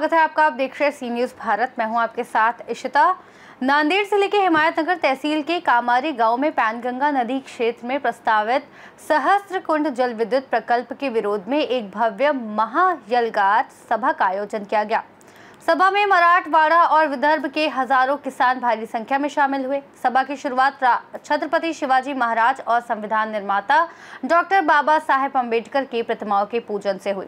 स्वागत है आपका। आप देख रहे हैं सी न्यूज़ भारत। मैं हूं आपके साथ इशिता। नांदेड़ जिले के हिमायतनगर तहसील के कामारी गांव में पैनगंगा नदी क्षेत्र में प्रस्तावित सहस्त्रकुंड जल विद्युत प्रकल्प के विरोध में एक भव्य महायलगार सभा का आयोजन किया गया। सभा में मराठवाड़ा और विदर्भ के हजारों किसान भारी संख्या में शामिल हुए। सभा की शुरुआत छत्रपति शिवाजी महाराज और संविधान निर्माता डॉक्टर बाबा साहेब अम्बेडकर की प्रतिमाओं के पूजन से हुई।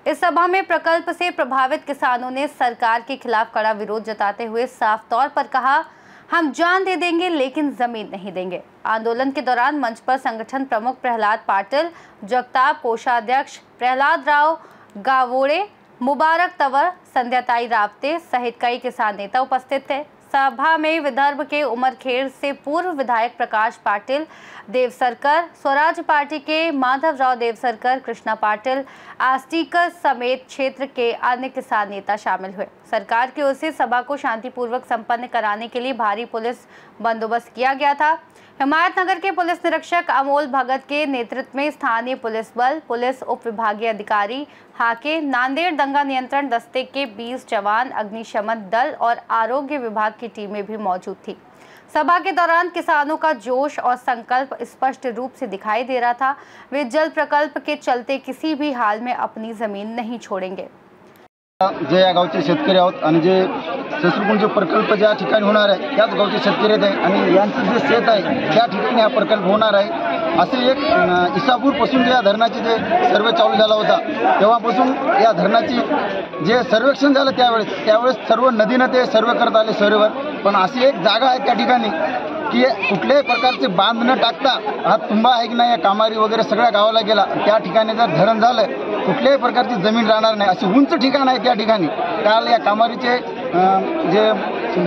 इस सभा में प्रकल्प से प्रभावित किसानों ने सरकार के खिलाफ कड़ा विरोध जताते हुए साफ तौर पर कहा, हम जान दे देंगे लेकिन जमीन नहीं देंगे। आंदोलन के दौरान मंच पर संगठन प्रमुख प्रहलाद पाटिल, जगताप कोषाध्यक्ष प्रहलाद राव गावोड़े, मुबारक तंवर, संध्याताई रावते सहित कई किसान नेता उपस्थित थे। सभा में विदर्भ के उमरखेड़ से पूर्व विधायक प्रकाश पाटिल देवसरकर, स्वराज पार्टी के माधवराव देवसरकर, कृष्णा पाटिल, आस्टीकर समेत क्षेत्र के अन्य किसान नेता शामिल हुए। सरकार की ओर से सभा को शांतिपूर्वक संपन्न कराने के लिए भारी पुलिस बंदोबस्त किया गया था। हिमायतनगर के पुलिस निरीक्षक अमोल भगत के नेतृत्व में स्थानीय पुलिस बल, पुलिस उप विभागीय अधिकारी, हाके, नांदेड़ दंगा नियंत्रण दस्ते के 20 जवान, अग्निशमन दल और आरोग्य विभाग की टीमें भी मौजूद थी। सभा के दौरान किसानों का जोश और संकल्प स्पष्ट रूप से दिखाई दे रहा था। वे जल प्रकल्प के चलते किसी भी हाल में अपनी जमीन नहीं छोड़ेंगे। जे या गावचे शेतकरी आहोत आणि जे सहस्त्रकुंड जो प्रकल्प ज्या ठिकाणी होणार आहे त्याच गावचे शेतकरी आहेत आणि यांचं जे शेत आहे त्या ठिकाणी हा प्रकल्प होणार आहे। असे एक इसापूरपासून या धरणाची जे सर्वे चालू झाला होता तेव्हापासून या धरणाची जे सर्वेक्षण झालं त्यावेळेस सर्व नदीनं ते सर्वे करत आले सर्वेवर। पण अशी एक जागा आहे त्या ठिकाणी की कुठल्याही प्रकारचे बांध न टाकता हा तुंबा आहे की नाही कामारी वगैरे सगळ्या गावाला गेला। त्या ठिकाणी जर धरण झालं कुठल्याही प्रकारची जमीन राहणार नाही अशी उंच ठिकाण आहे त्या ठिकाणी। काल या कामारीचे जे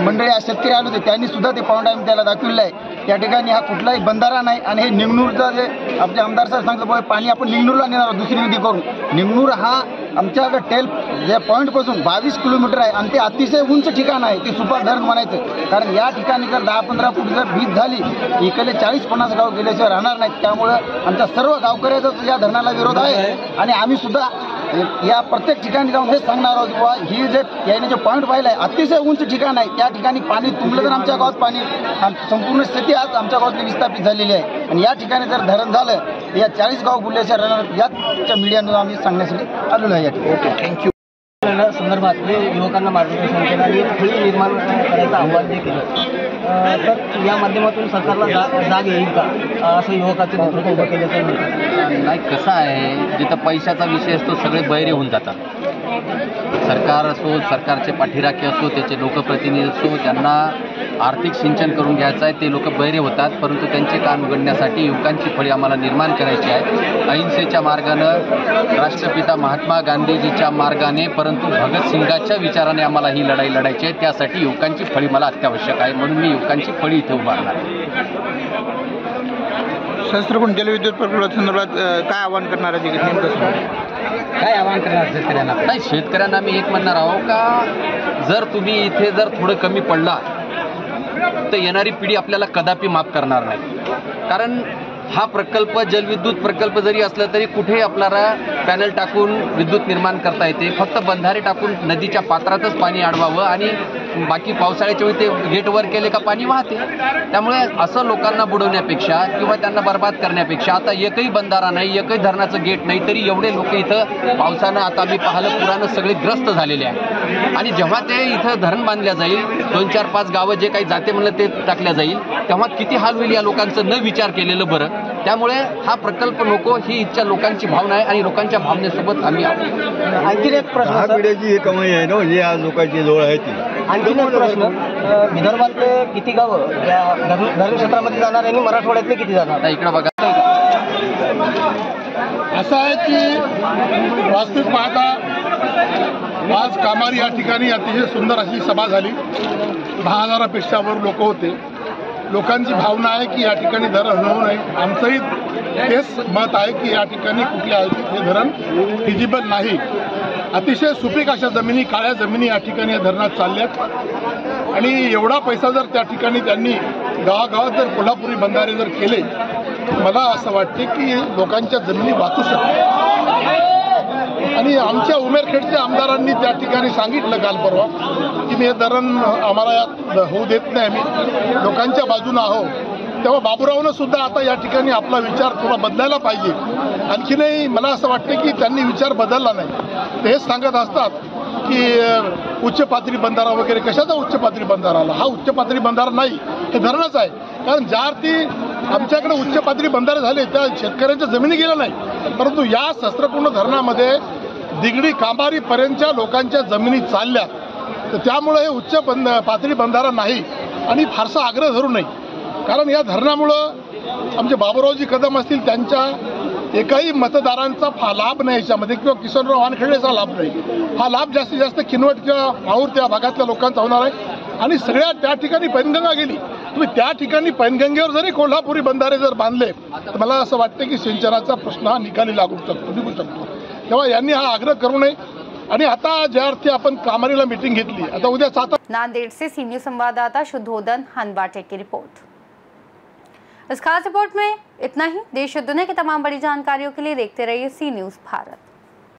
मंडळी शेतकरी आले होते त्यांनी सुद्धा ते पाऊंड त्याला दाखवलेलं आहे। त्या ठिकाणी हा कुठलाही बंधारा नाही आणि हे निंगनूरचा जे आपले आमदार साहेब सांगतो पाणी आपण निंगनूरला नेणार दुसरी नदी करून। निंगनूर हा आमच्याकडे टेल जे पॉईंटपासून 22 किलोमीटर आहे आणि ते अतिशय उंच ठिकाण आहे। ते सुपर धरण म्हणायचं, कारण या ठिकाणी जर 10-15 फूट जर वीज झाली इकडे 40-50 गाव गेल्याशिवाय राहणार नाहीत। त्यामुळं आमच्या सर्व गावकऱ्याचा या धरणाला विरोध आहे आणि आम्ही सुद्धा या प्रत्येक ठिकाणी जाऊन हेच सांगणार आहोत बाबा ही जे याने जे पॉईंट पाहिलं आहे अतिशय उंच ठिकाण आहे। त्या ठिकाणी पाणी तुंबलं तर आमच्या गावात पाणी संपूर्ण स्थिती आज आमच्या गावातली विस्थापित झालेली आहे आणि या ठिकाणी जर धरण झालं तर या 40 गाव बुडल्याच्या राहणार याच्या मीडियानं आम्ही सांगण्यासाठी आलेलो आहे। Okay, thank you. संदर्भात युवकांना मार्गदर्शन केलं आणि फळी निर्माण करायचं आव्हान जे केलं तर या माध्यमातून सरकारला जाग येईल का असं युवकाचं नेतृत्व उभं केल्याचं म्हणतात। नाही, कसं आहे जिथं पैशाचा विषय असतो सगळे बहिरे होऊन जातात। सरकार असो, सरकारचे पाठीराखे असो, त्याचे लोकप्रतिनिधी असो, त्यांना आर्थिक सिंचन करून घ्यायचं आहे ते लोक बहिरे होतात। परंतु त्यांचे कान उघडण्यासाठी युवकांची फळी आम्हाला निर्माण करायची आहे अहिंसेच्या मार्गानं, राष्ट्रपिता महात्मा गांधीजीच्या मार्गाने, परंतु भगतसिंगाच्या विचाराने आम्हाला ही लढाई लढायची आहे। त्यासाठी युवकांची फळी मला अत्यावश्यक आहे, म्हणून मी युवकांची फळी इथे उभारणार आहे। सहस्त्रकुंड जलविद्युत प्रकल्पासंदर्भात काय आवाहन करणार आहे नेमकं काय आवाहन करणार शेतकऱ्यांना? नाही, शेतकऱ्यांना मी एक म्हणणार आहो का जर तुम्ही इथे जर थोडं कमी पडला तर येणारी पिढी आपल्याला कदापि माफ करणार नाही। कारण हा प्रकल्प जलविद्युत प्रकल्प जरी असला तरी कुठेही आपल्याला पॅनल टाकून विद्युत निर्माण करता येते। फक्त बंधारे टाकून नदीच्या पात्रातच पाणी अडवावं आणि बाकी पावसाळ्याच्या वेळी ते गेटवर केले का पाणी वाहते। त्यामुळे असं लोकांना बुडवण्यापेक्षा किंवा त्यांना बर्बाद करण्यापेक्षा आता एकही बंधारा नाही, एकही धरणाचं गेट नाही, तरी एवढे लोक इथं पावसानं आता मी पाहिलं पुरानं सगळे ग्रस्त झालेले आहे। आणि जेव्हा ते इथं धरण बांधल्या जाईल 2-4-5 गावं जे काही जाते म्हणलं ते टाकल्या जाईल तेव्हा किती हाल होईल या लोकांचं न विचार केलेलं बरं। त्यामुळे हा प्रकल्प नको ही इच्छा लोकांची भावना आहे आणि लोकांच्या भावनेसोबत आम्ही आहोत। आणखी एक प्रश्न, पिढ्याची ही कमाई आहे ना जी आज लोकांची जवळ आहे ती। आणखी एक प्रश्न, विदर्भातले किती गावं या धरण क्षेत्रामध्ये जाणार आणि मराठवाड्यातले किती जाणार? इकडे बघा, असं आहे की वास्तविक पाहता आज कामारी या ठिकाणी अतिशय सुंदर अशी सभा झाली। 10,000पेक्षा वर लोक होते। लोकांची भावना आहे की या ठिकाणी धरण होऊ नये। आमचंही तेच मत आहे की या ठिकाणी कुठल्या हे धरण फिजिबल नाही। अतिशय सुपीक अशा जमिनी, काळ्या जमिनी या ठिकाणी या धरणात चालल्यात आणि एवढा पैसा जर त्या ठिकाणी त्यांनी गावागावात जर कोल्हापुरी बंधारे जर केले मला असं वाटते की लोकांच्या जमिनी वाचू शकतात। आणि आमच्या उमेरखेडच्या आमदारांनी त्या ठिकाणी सांगितलं काल परवा की हे धरण आम्हाला होऊ देत नाही, आम्ही लोकांच्या बाजूनं आहोत. तेव्हा बाबूरावनं सुद्धा आता या ठिकाणी आपला विचार थोडा बदलायला पाहिजे. आणखीनही मला असं वाटतं की त्यांनी विचार बदलला नाही. ते हेच सांगत असतात की उच्च पातळी बंधारा वगैरे. कशाचा उच्च पातळी बंधारा आला? हा उच्च पातळी बंधारा नाही, हे धरणच आहे. कारण ज्या अर्थी आमच्याकडे उच्च पातळी बंधारे झाले त्या शेतकऱ्यांच्या जमिनी गेल्या नाही, परंतु या सहस्त्रकुंड धरणामध्ये दिगडी कामारीपर्यंतच्या लोकांच्या जमिनी चालल्या. तर त्यामुळे हे उच्च पातळी बंधारा नाही आणि फारसा आग्रह धरू नये. कारण या धरणामुळं आमचे बाबूरावजी कदम असतील त्यांच्या एकाही मतदारांचा लाभ नाही याच्यामध्ये, किंवा किशनराव वानखेडेचा लाभ नाही. हा लाभ जास्तीत जास्त किनवट किंवा माहूर त्या भागातल्या लोकांचा होणार आहे. आणि सगळ्या त्या ठिकाणी पैनगंगा गेली. तुम्ही त्या ठिकाणी पैनगंगेवर जरी कोल्हापुरी बंधारे जर बांधले तर मला असं वाटतं की सिंचनाचा प्रश्न हा निकाली निघू शकतो. तेव्हा यांनी हा आग्रह करू नये. आणि आता ज्या अर्थी आपण कामारीला मीटिंग घेतली, आता उद्या 7 नांदेड़ से सी न्यूज संवाददाता शुद्धोदन हनबाटे की रिपोर्ट। इस खास रिपोर्ट में इतना ही। देश और दुनिया की तमाम बड़ी जानकारियों के लिए देखते रहिए सी न्यूज भारत।